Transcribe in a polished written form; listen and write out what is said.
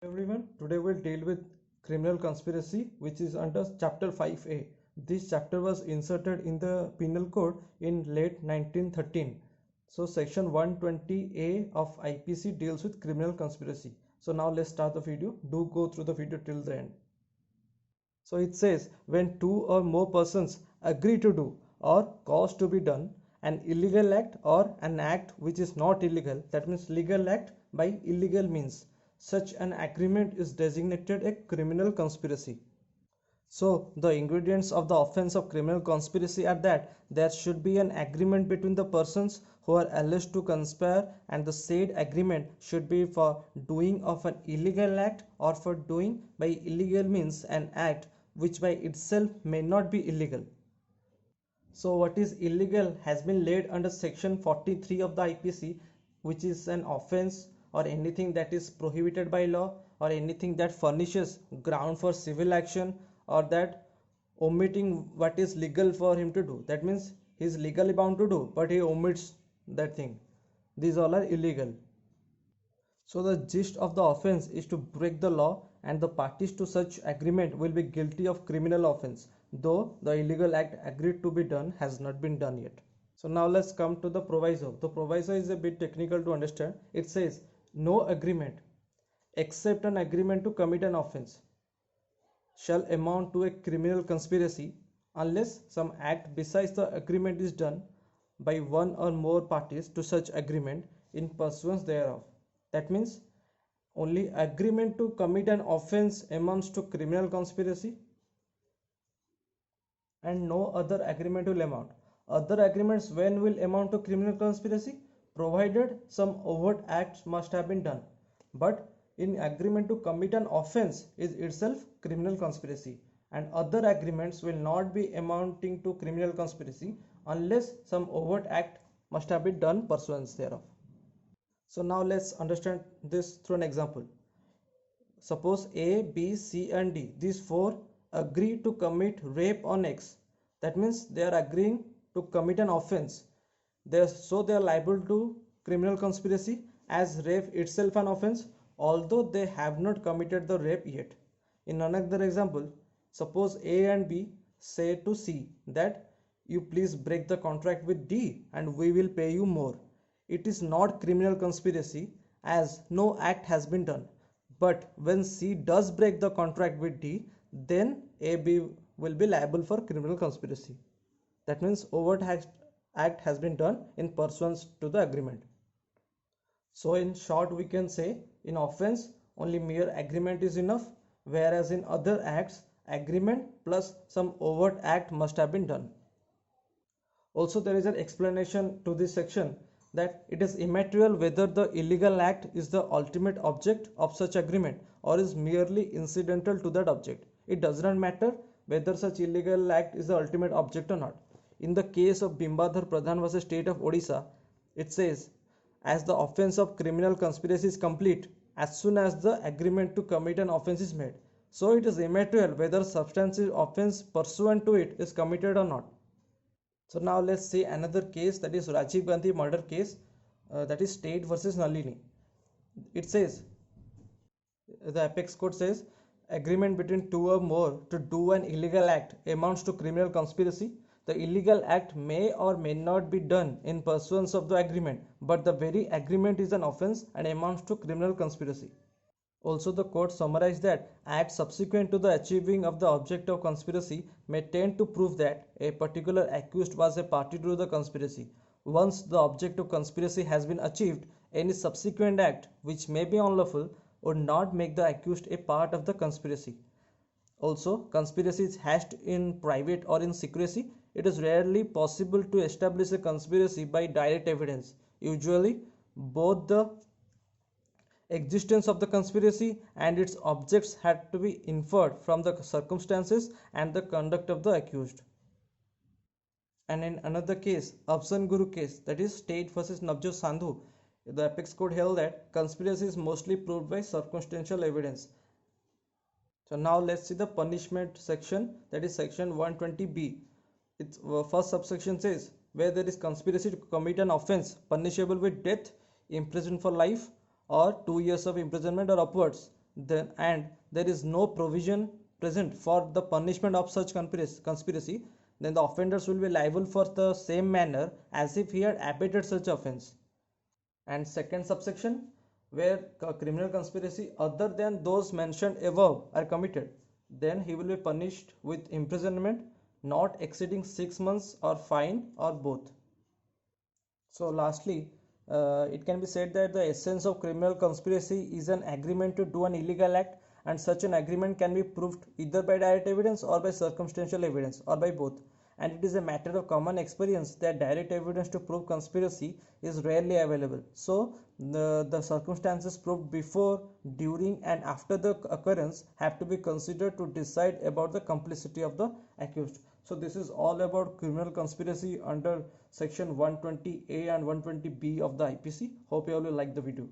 Everyone, today we'll deal with criminal conspiracy, which is under chapter 5A. This chapter was inserted in the penal code in late 1913. So section 120A of IPC deals with criminal conspiracy. So now let's start the video. Do go through the video till the end. So it says when two or more persons agree to do or cause to be done an illegal act or an act which is not illegal, that means legal act by illegal means, such an agreement is designated a criminal conspiracy. So the ingredients of the offense of criminal conspiracy are that there should be an agreement between the persons who are alleged to conspire, and the said agreement should be for doing of an illegal act or for doing by illegal means an act which by itself may not be illegal. So what is illegal has been laid under section 43 of the IPC, which is an offense or anything that is prohibited by law or anything that furnishes ground for civil action or that omitting what is legal for him to do. That means he is legally bound to do but he omits that thing. These all are illegal. So the gist of the offense is to break the law, and the parties to such agreement will be guilty of criminal offense, though the illegal act agreed to be done has not been done yet. So now let's come to the proviso. The proviso is a bit technical to understand. It says no agreement except an agreement to commit an offense shall amount to a criminal conspiracy unless some act besides the agreement is done by one or more parties to such agreement in pursuance thereof. That means only agreement to commit an offense amounts to criminal conspiracy and no other agreement will amount. Other agreements when will amount to criminal conspiracy? Provided some overt acts must have been done. But in agreement to commit an offense is itself criminal conspiracy, and other agreements will not be amounting to criminal conspiracy unless some overt act must have been done pursuant thereof. So now let's understand this through an example. Suppose A, B, C and D, these four agree to commit rape on X. That means they are agreeing to commit an offense. So they are liable to criminal conspiracy as rape itself an offense, although they have not committed the rape yet. In another example, suppose A and B say to C that you please break the contract with D and we will pay you more. It is not criminal conspiracy as no act has been done. But when C does break the contract with D, then AB will be liable for criminal conspiracy. That means overt act has been done in pursuance to the agreement. So in short we can say in offense only mere agreement is enough, whereas in other acts agreement plus some overt act must have been done. Also there is an explanation to this section that it is immaterial whether the illegal act is the ultimate object of such agreement or is merely incidental to that object. It does not matter whether such illegal act is the ultimate object or not. In the case of Bimbadhar Pradhan vs State of Odisha, it says as the offense of criminal conspiracy is complete as soon as the agreement to commit an offense is made. So it is immaterial whether substantive offense pursuant to it is committed or not. So now let's see another case, that is Rajiv Gandhi murder case, that is State versus Nalini. It says the apex code says agreement between two or more to do an illegal act amounts to criminal conspiracy. The illegal act may or may not be done in pursuance of the agreement, but the very agreement is an offense and amounts to criminal conspiracy. Also, the court summarized that acts subsequent to the achieving of the object of conspiracy may tend to prove that a particular accused was a party to the conspiracy. Once the object of conspiracy has been achieved, any subsequent act which may be unlawful would not make the accused a part of the conspiracy. Also, conspiracy is hatched in private or in secrecy. It is rarely possible to establish a conspiracy by direct evidence. Usually, both the existence of the conspiracy and its objects had to be inferred from the circumstances and the conduct of the accused. And in another case, Afzan Guru case, that is State versus Navjot Sandhu, the apex court held that conspiracy is mostly proved by circumstantial evidence. So now let's see the punishment section, that is section 120B. Its first subsection says where there is conspiracy to commit an offense punishable with death, imprisoned for life, or 2 years of imprisonment or upwards, then and there is no provision present for the punishment of such conspiracy, then the offenders will be liable for the same manner as if he had abetted such offense. And second subsection, where criminal conspiracy other than those mentioned above are committed, then he will be punished with imprisonment not exceeding 6 months or fine or both. So lastly, it can be said that the essence of criminal conspiracy is an agreement to do an illegal act, and such an agreement can be proved either by direct evidence or by circumstantial evidence or by both. And it is a matter of common experience that direct evidence to prove conspiracy is rarely available. So the circumstances proved before, during, and after the occurrence have to be considered to decide about the complicity of the accused. So this is all about criminal conspiracy under section 120A and 120B of the IPC. Hope you all will like the video.